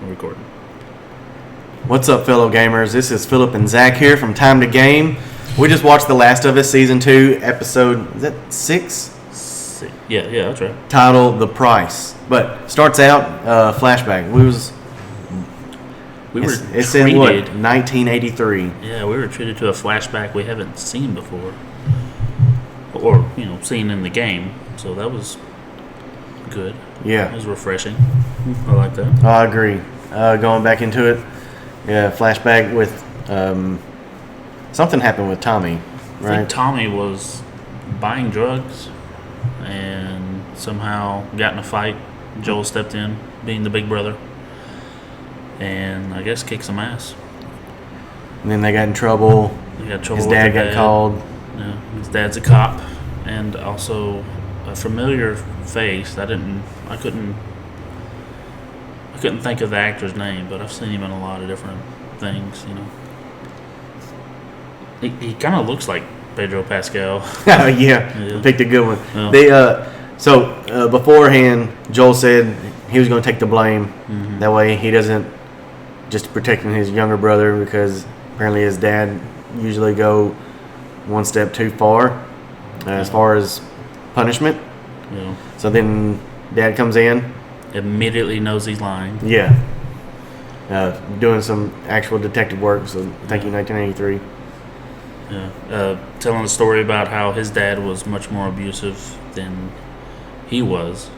We're recording. What's up, fellow gamers? This is Philip and Zach here from Time to Game. We just watched The Last of Us Season 2, episode, is that 6? Yeah, that's right. Titled The Price. But starts out, flashback. It's in what, 1983. Yeah, we were treated to a flashback we haven't seen before. Or, seen in the game. So that was good. Yeah. It was refreshing. I like that. I agree. Going back into it, yeah, flashback with, something happened with Tommy, right? I think Tommy was buying drugs and somehow got in a fight. Joel stepped in, being the big brother, and I guess kicked some ass. And then they got in trouble. His dad got called. Yeah, his dad's a cop, and also a familiar face. I couldn't think of the actor's name, but I've seen him in a lot of different things. He kind of looks like Pedro Pascal. Yeah, picked a good one. Yeah. Beforehand, Joel said he was going to take the blame. Mm-hmm. That way he doesn't just protecting his younger brother, because apparently his dad usually go one step too far as far as punishment. Yeah. So then dad comes in. Immediately knows he's lying. Yeah. Doing some actual detective work, so thank you, 1983. Yeah. Telling a story about how his dad was much more abusive than he was.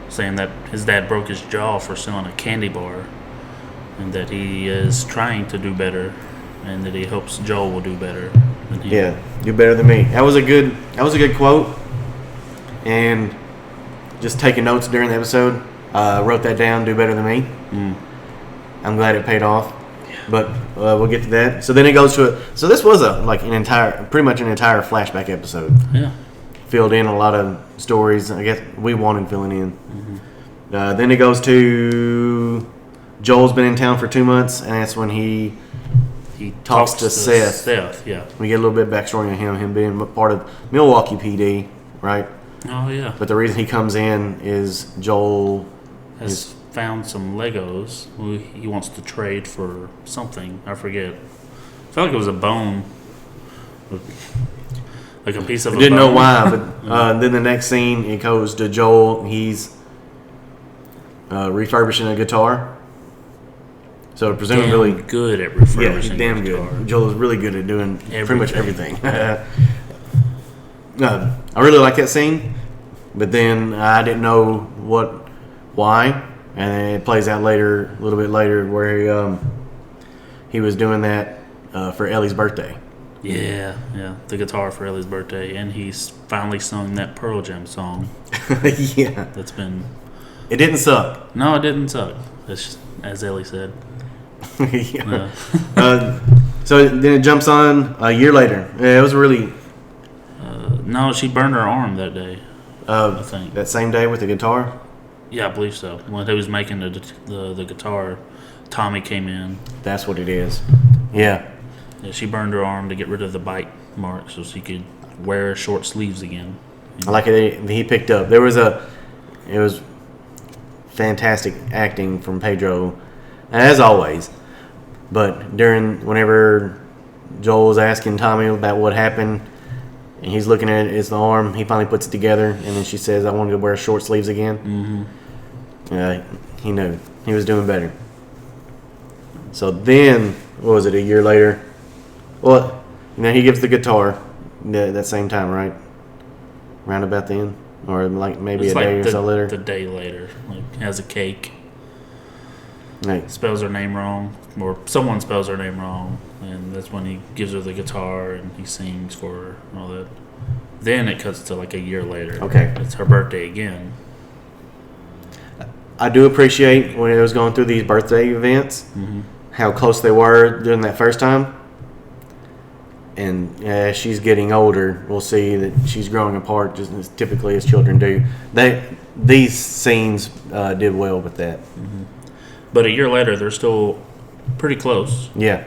Saying that his dad broke his jaw for selling a candy bar, and that he is trying to do better, and that he hopes Joel will do better than him. Yeah, do better than me. That was a good quote. And just taking notes during the episode, wrote that down. Do better than me. I'm glad it paid off. Yeah. But we'll get to that. So then it goes to it. So this was pretty much an entire flashback episode. Yeah. Filled in a lot of stories. I guess we wanted filling in. Mm-hmm. Then it goes to Joel's been in town for 2 months, and that's when he talks to Seth. Yeah. We get a little bit of backstory on him being part of Milwaukee PD, right? Oh, yeah. But the reason he comes in is Joel has found some Legos he wants to trade for something. I forget. I felt like it was a bone. Like a piece of a bone. Didn't know why, but then the next scene, it goes to Joel. He's refurbishing a guitar. So presumably... Damn good at refurbishing Yeah, he's damn good. Joel is really good at doing pretty much everything. I really like that scene, but then I didn't know why, and it plays out later, a little bit later, where he was doing that for Ellie's birthday. Yeah, the guitar for Ellie's birthday, and he's finally sung that Pearl Jam song. Yeah, that's been. It didn't suck. No, it didn't suck. It's, as Ellie said. Yeah. So then it jumps on a year later. Yeah, it was really. No, she burned her arm that day. I think that same day with the guitar. Yeah, I believe so. When he was making the guitar, Tommy came in. That's what it is. Yeah. Yeah, she burned her arm to get rid of the bite mark, so she could wear short sleeves again. I like it. He picked up. It was fantastic acting from Pedro, as always. But whenever Joel was asking Tommy about what happened, and he's looking at his arm, he finally puts it together, and then she says, "I wanted to wear short sleeves again." Mm-hmm. He knew he was doing better. So then, what was it? A year later, well, he gives the guitar that same time, right? Round about then, or like maybe a day or so later. The day later, has a cake. Right. Spells her name wrong, or someone spells her name wrong, and that's when he gives her the guitar and he sings for her and all that. Then it cuts to like a year later. Okay. It's her birthday again. I do appreciate when it was going through these birthday events, how close they were during that first time. And as she's getting older, we'll see that she's growing apart, just as typically as children do. These scenes did well with that. Mm-hmm. But a year later, they're still pretty close. Yeah.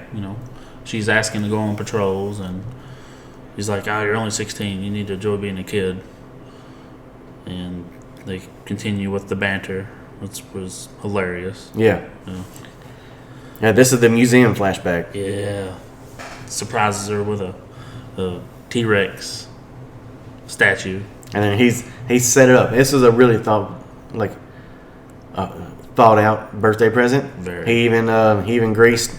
She's asking to go on patrols, and he's like, "Oh, you're only 16. You need to enjoy being a kid." And they continue with the banter which was hilarious. Yeah. Yeah. Yeah, this is the museum flashback. Yeah. Surprises her with a T-Rex statue. And then he's set it up. This is a really thought out birthday present. Very. He even greased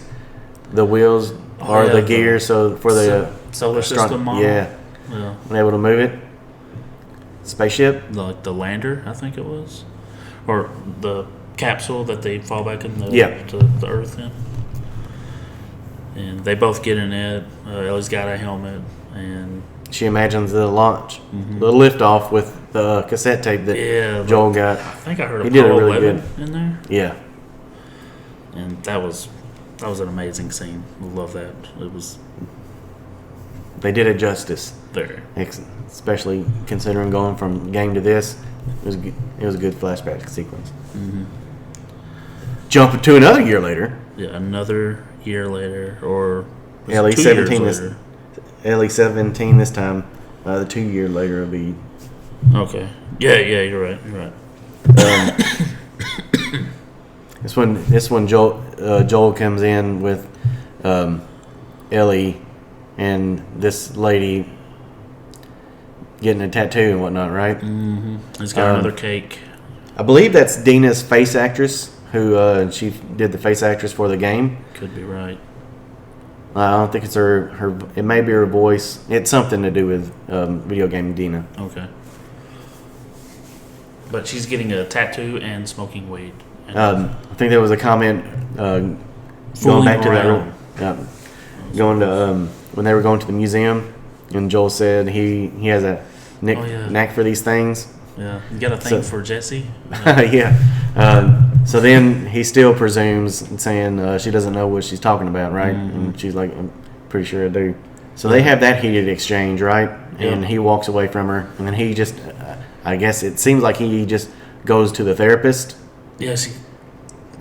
the wheels or yeah, the gears so for the solar system model. Yeah, Yeah. and able to move it. Spaceship. Like the lander, I think it was, or the capsule that they fall back in the Yeah. to the Earth in. And they both get in it. Ellie's got a helmet, and She imagines the launch, the liftoff with the cassette tape that yeah, Joel got. I think I heard He did it Apollo really 11 in there, Yeah, and that was an amazing scene. I love that. It was they did it justice. very. Especially considering going from game to this, it was a good flashback sequence. Jump to another year later. Yeah, another year later, or was it Ellie 2 years 17 this later? Ellie 17 this time. The 2 year later will be. Okay. Yeah, you're right. You're right. This one Joel comes in with Ellie and this lady getting a tattoo and whatnot, right? He's got another cake. I believe that's Dina's face actress who she did the face actress for the game. Could be right. I don't think it's her. It may be her voice. It's something to do with video game Dina. Okay. But she's getting a tattoo and smoking weed. And I think there was a comment going Fooling back to around. that. Going to when they were going to the museum, and Joel said he has a Oh, yeah. knack for these things. yeah, you got a thing So- for Jesse? Yeah. So then he still presumes, saying she doesn't know what she's talking about, right? And she's like, I'm pretty sure I do. So they have that heated exchange, right? And Yeah. he walks away from her, and then he just, I guess it seems like he just goes to the therapist. Yes, he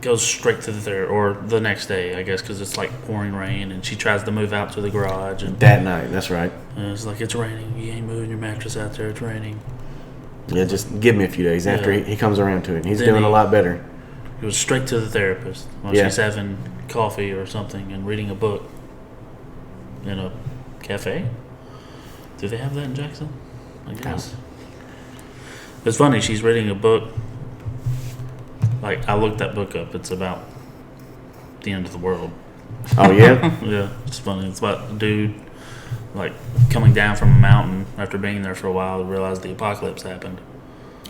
goes straight to the therapist, or the next day, I guess, because it's like pouring rain, and she tries to move out to the garage, and That night, that's right. it's like, it's raining. You ain't moving your mattress out there. It's raining. Yeah, just give me a few days after Yeah. he comes around to it. He's Then doing a he- lot better. He goes straight to the therapist while Yeah. she's having coffee or something and reading a book in a cafe. Do they have that in Jackson? I guess. It's funny. She's reading a book. Like, I looked that book up. It's about the end of the world. Oh, yeah? Yeah, it's funny. It's about a dude like coming down from a mountain after being there for a while to realize the apocalypse happened.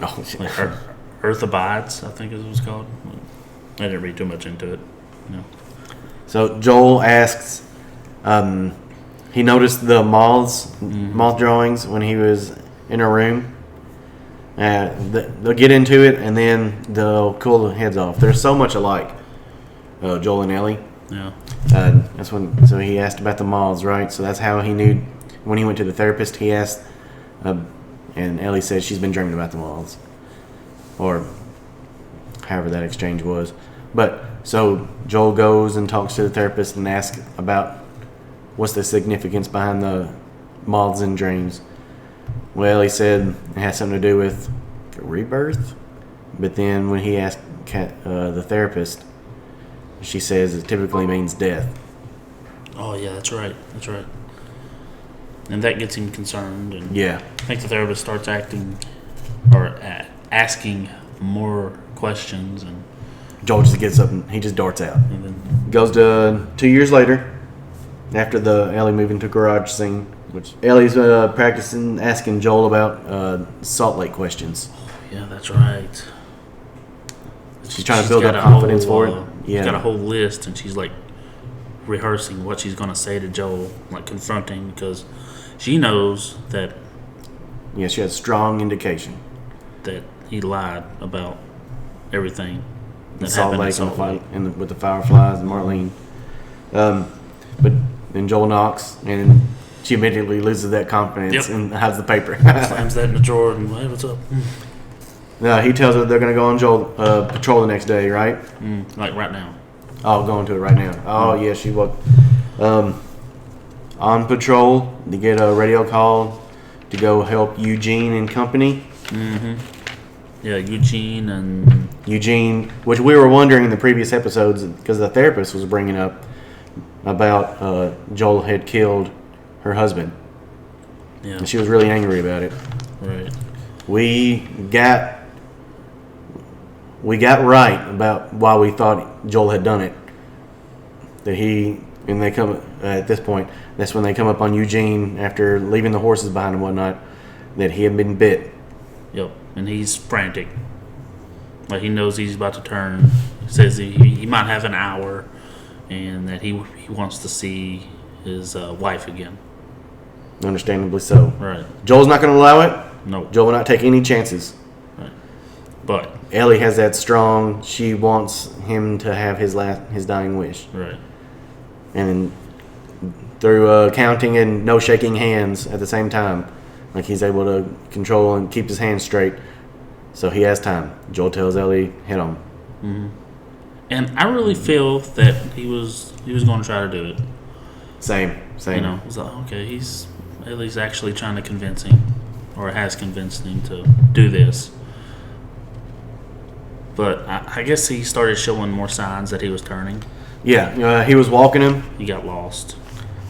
Oh, Like Earth Abides, I think is what it was called. I didn't read too much into it. No. So Joel asks, he noticed the moth drawings when he was in a room. They'll get into it and then they'll cool their heads off. They're so much alike, Joel and Ellie. Yeah. That's when. So he asked about the moths, right? So that's how he knew when he went to the therapist. He asked, and Ellie said she's been dreaming about the moths, or however that exchange was. But so Joel goes and talks to the therapist and asks about what's the significance behind the moths in dreams. Well, he said it has something to do with rebirth. But then when he asked the therapist, she says it typically means death. Oh yeah, that's right. That's right. And that gets him concerned, and Yeah. I think the therapist starts acting or asking more questions, and Joel just gets up and he just darts out. then Goes to 2 years later, after the Ellie moving to garage scene, which Ellie's practicing asking Joel about Salt Lake questions. yeah, that's right. She's trying to She's build got up a confidence whole, for it. Yeah. She's got a whole list, and she's like rehearsing what she's gonna say to Joel, like confronting, because she knows that Yeah, she has strong indication. he lied about everything that Salt happened in Lake and Salt the fight Lake. and with the Fireflies and Marlene. But then Joel knocks and she immediately loses that confidence Yep. and hides the paper. Slams that in the drawer and, hey, what's up? No, he tells her they're going to go on patrol the next day, right? Like right now. Oh, going to it right now. Oh, yeah, she was. On patrol, they get a radio call to go help Eugene and company. Yeah, Eugene and Eugene, which we were wondering in the previous episodes because the therapist was bringing up about Joel had killed her husband. yeah, And she was really angry about it. right. We got right about why we thought Joel had done it. That and they come at this point. That's when they come up on Eugene after leaving the horses behind and whatnot. That he had been bit. Yep, and he's frantic. Like he knows he's about to turn. He says he might have an hour, and that he wants to see his wife again. Understandably so. Right. Joel's not going to allow it. No. Joel will not take any chances. Right. But Ellie has that strong. She wants him to have his dying wish. right. And through counting and no shaking hands at the same time, like he's able to control and keep his hands straight. So he has time. Joel tells Ellie, head on. And I really feel that he was going to try to do it. Same. You know, it was like, okay, Ellie's actually trying to convince him, or has convinced him to do this. But I guess he started showing more signs that he was turning. Yeah, he was walking him. He got lost.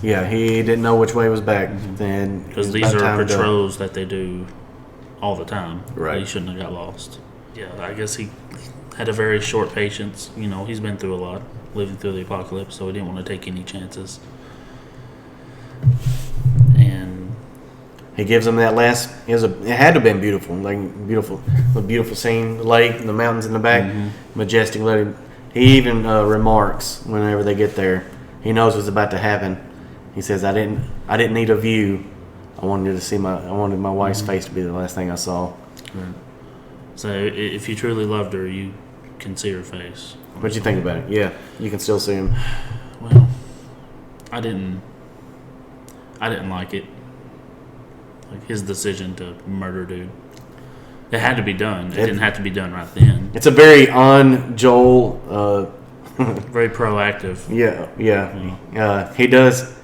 Yeah, he didn't know which way was back. Then Because these are patrols that they do all the time. Right. He shouldn't have got lost. Yeah, I guess he had a very short patience. You know, he's been through a lot, living through the apocalypse, so he didn't want to take any chances. And he gives him that last. It had to have been beautiful, a beautiful scene, the lake, the mountains in the back, majestic. He even remarks whenever they get there. He knows what's about to happen. He says, "I didn't need a view. I wanted my wife's face to be the last thing I saw." Right. So if you truly loved her, you can see her face. What'd you think about it? Yeah, you can still see him. Well, I didn't like it. Like his decision to murder dude. It had to be done. It didn't have to be done right then. It's a very on Joel. Very proactive. Yeah. He does.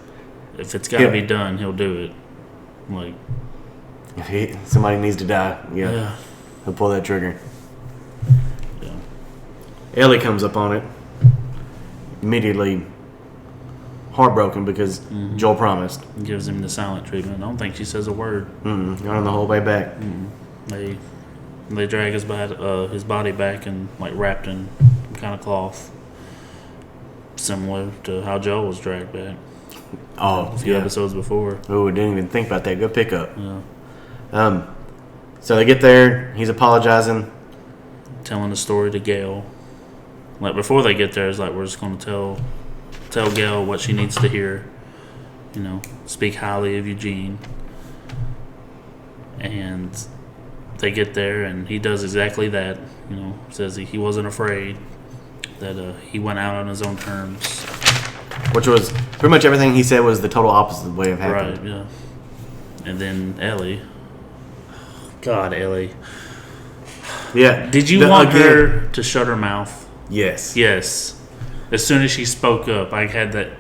If it's got to be done, he'll do it. Like if somebody needs to die. yeah. He'll pull that trigger. Yeah. Ellie comes up on it. Immediately heartbroken because Joel promised. Gives him the silent treatment. I don't think she says a word. Not on the whole way back. They drag his body back and like wrapped in some kind of cloth, similar to how Joel was dragged back a few episodes before. Oh, didn't even think about that. Good pickup. Yeah. So they get there. He's apologizing. Telling the story to Gail. Like before they get there, it's like we're just going to tell Gail what she needs to hear. You know, speak highly of Eugene. And they get there, and he does exactly that. You know, says he wasn't afraid. That he went out on his own terms. Which was pretty much everything he said was the total opposite way of happening. Right, yeah. And then Ellie. God, Ellie. Yeah. Did you want her to shut her mouth? Yes. Yes. As soon as she spoke up, I had that,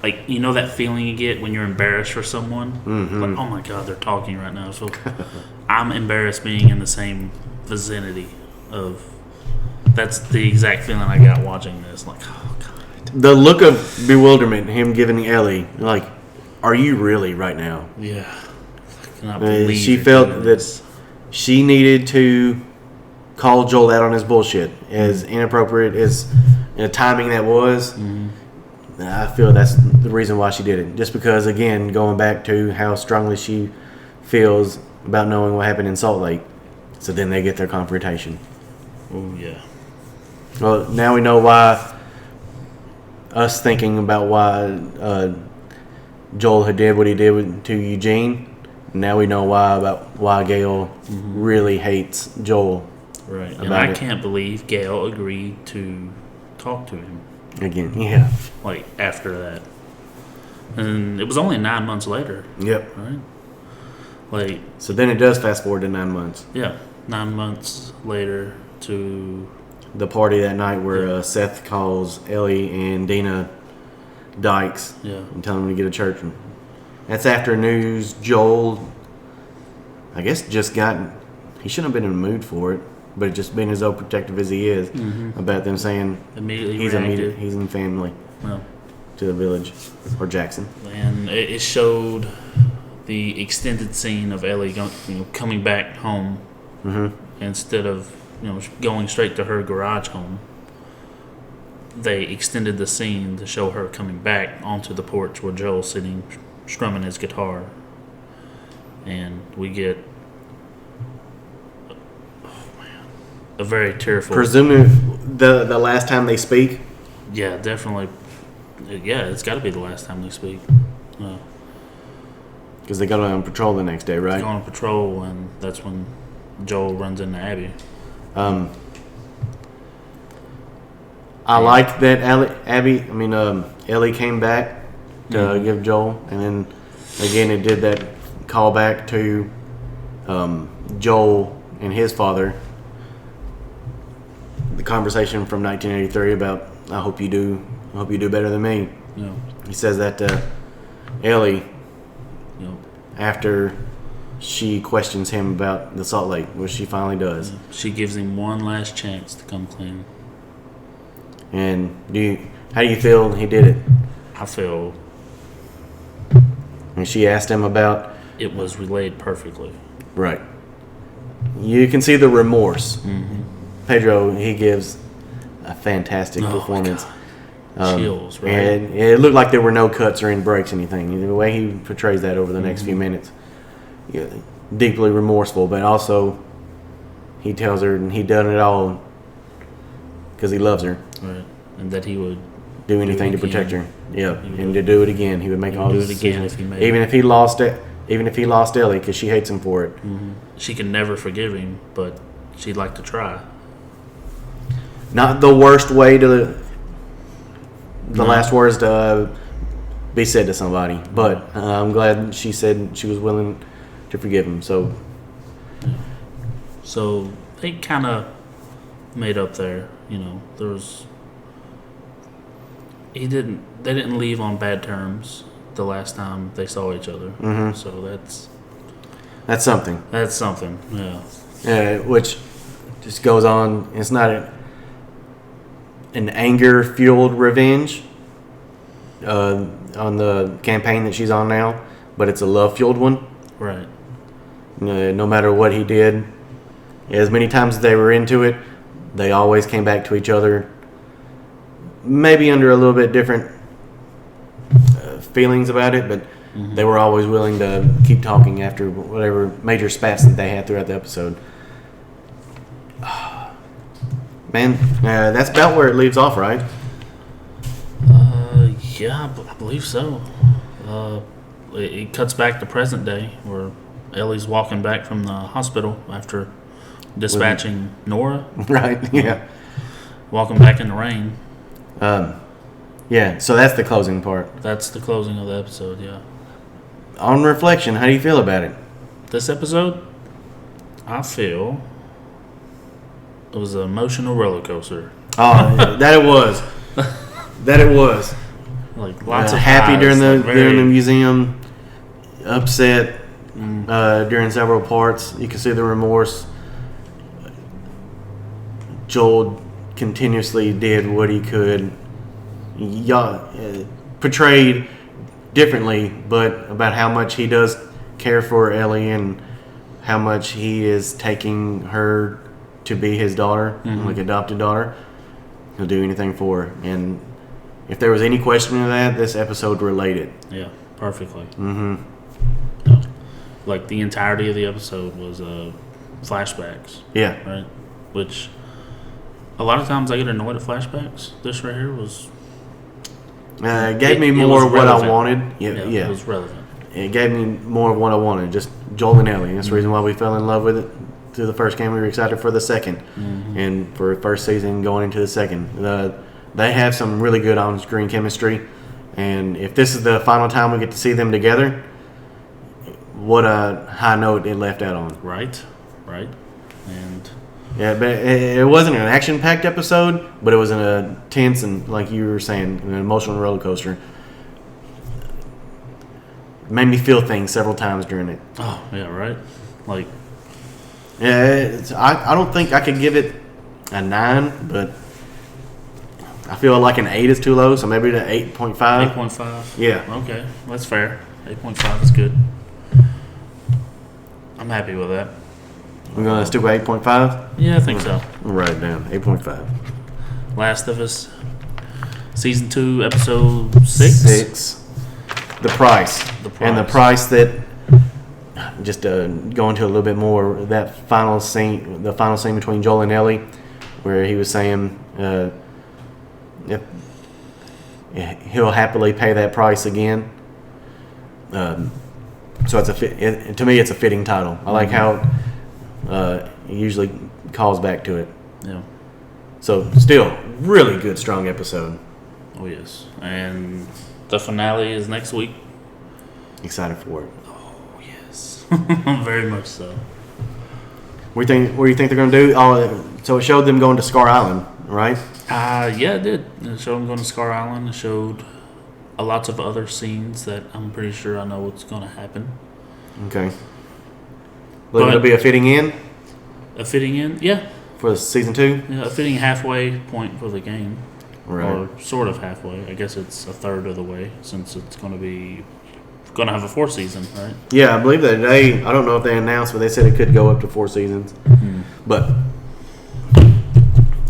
like, you know that feeling you get when you're embarrassed for someone? Mm-hmm. Like, oh my God, they're talking right now. So I'm embarrassed being in the same vicinity of. That's the exact feeling I got watching this. Like, oh God. The look of bewilderment, him giving Ellie, like, are you really right now? Yeah. I cannot believe she you're felt doing that this. she needed to call Joel out on his bullshit, as inappropriate as timing that was. I feel that's the reason why she did it. Just because, again, going back to how strongly she feels about knowing what happened in Salt Lake. So then they get their confrontation. Oh, yeah. Well, now we know why. Us thinking about why Joel had did what he did to Eugene. Now we know why Gail really hates Joel. Right. And I can't believe Gail agreed to talk to him. Again, yeah. Like, after that. And it was only 9 months later. Yep. Right? Like. So then it does fast forward to 9 months. Yeah. 9 months later to. The party that night where Seth calls Ellie and Dina dykes. Yeah. And tell them to get a church. That's after news Joel, I guess, just got he shouldn't have been in the mood for it, but just being as overprotective as he is about them saying Immediately he's reacted. he's in family Well, to the village or Jackson. and it showed the extended scene of Ellie coming back home instead of going straight to her garage home. They extended the scene to show her coming back onto the porch where Joel's sitting strumming his guitar, and we get a very tearful. Presumably, the last time they speak. Yeah, definitely. Yeah, it's got to be the last time they speak. Because they go on patrol the next day, right? Go on patrol, and that's when Joel runs into Abby. I like that Ellie came back to give Joel, and then again it did that callback to Joel and his father. The conversation from 1983 about I hope you do better than me. Yeah. He says that to Ellie Yep. after she questions him about the Salt Lake, which she finally does. She gives him one last chance to come clean. And how do you feel he did it? I feel And she asked him about it was relayed perfectly. right. You can see the remorse. Pedro, he gives a fantastic Oh, my performance. Chills, right? And it looked like there were no cuts or any breaks, anything. The way he portrays that over the next few minutes, yeah, deeply remorseful, but also he tells her he done it all because he loves her. Right. And that he would Do anything to again. protect her. Yeah, He would. and to do it again, he would make He all would do those it again decisions. if he made even it. if he lost it, even if he lost Ellie, because she hates him for it. She can never forgive him, but she'd like to try. Not the worst way to the No. last words to be said to somebody, but I'm glad she said she was willing to forgive him. So So they kind of made up there. There was. They didn't leave on bad terms the last time they saw each other. So that's something. that's something. Yeah. Which just goes on. It's not an anger-fueled revenge on the campaign that she's on now, but it's a love-fueled one. Right. No matter what he did, as many times as they were into it, they always came back to each other. Maybe under a little bit different feelings about it, but they were always willing to keep talking after whatever major spats that they had throughout the episode. Man, that's about where it leaves off, right? Yeah, I believe so. It cuts back to present day where Ellie's walking back from the hospital after dispatching Nora, Right, yeah. walking back in the rain. Yeah, so that's the closing part. That's the closing of the episode, yeah. On reflection, how do you feel about it? This episode, I feel it was an emotional roller coaster. Oh, that it was. That it was. Like lots of happy highs, during the like very- during the museum, upset during several parts. You can see the remorse. Joel continuously did what he could. Portrayed differently, but about how much he does care for Ellie and how much he is taking her to be his daughter, like adopted daughter. He'll do anything for her. And if there was any question of that, this episode related. Yeah, perfectly. Like the entirety of the episode was flashbacks, Yeah. right? Which a lot of times I get annoyed at flashbacks. This right here was It gave me it more was of what I relevant. wanted. yeah, Yeah. it was relevant. It gave me more of what I wanted. Just Joel and Ellie. That's the reason why we fell in love with it through the first game. We were excited for the second. And for the first season going into the second. They have some really good on-screen chemistry. And if this is the final time we get to see them together, what a high note it left out on. Right, and Yeah, but it wasn't an action-packed episode, but it was a tense and, like you were saying, an emotional roller coaster. It made me feel things several times during it. oh yeah, right. Like Yeah, I don't think I could give it a 9, but I feel like an 8 is too low, so maybe the 8.5. 8.5. Yeah. Okay, that's fair. 8.5 is good. I'm happy with that. We're going to stick with 8.5? Yeah, I think so. We'll write it down. 8.5. Last of Us, season 2, episode 6. The price. The And the price that, just go into a little bit more, that final scene, the final scene between Joel and Ellie, where he was saying if he'll happily pay that price again. So to me, it's a fitting title. I like how he usually calls back to it. Yeah. So still, really good, strong episode. Oh, yes. And the finale is next week. Excited for it. Oh, yes. Very much so. What do you think they're going to do? Oh, so it showed them going to Scar Island, right? Yeah, it did. It showed them going to Scar Island. It showed lots of other scenes that I'm pretty sure I know what's going to happen. Okay. Will it be a fitting in A fitting in? Yeah. for season 2? Yeah, a fitting halfway point for the game. Right. Or sort of halfway. I guess it's a third of the way since it's going to have a 4th season, right? Yeah, I believe that today. I don't know if they announced, but they said it could go up to 4 seasons. But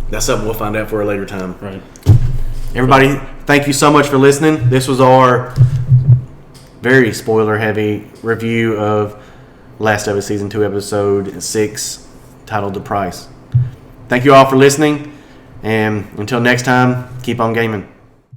that's something we'll find out for a later time. Right. Everybody, thank you so much for listening. This was our very spoiler-heavy review of Last of Us Season 2, Episode 6, titled The Price. Thank you all for listening, and until next time, keep on gaming.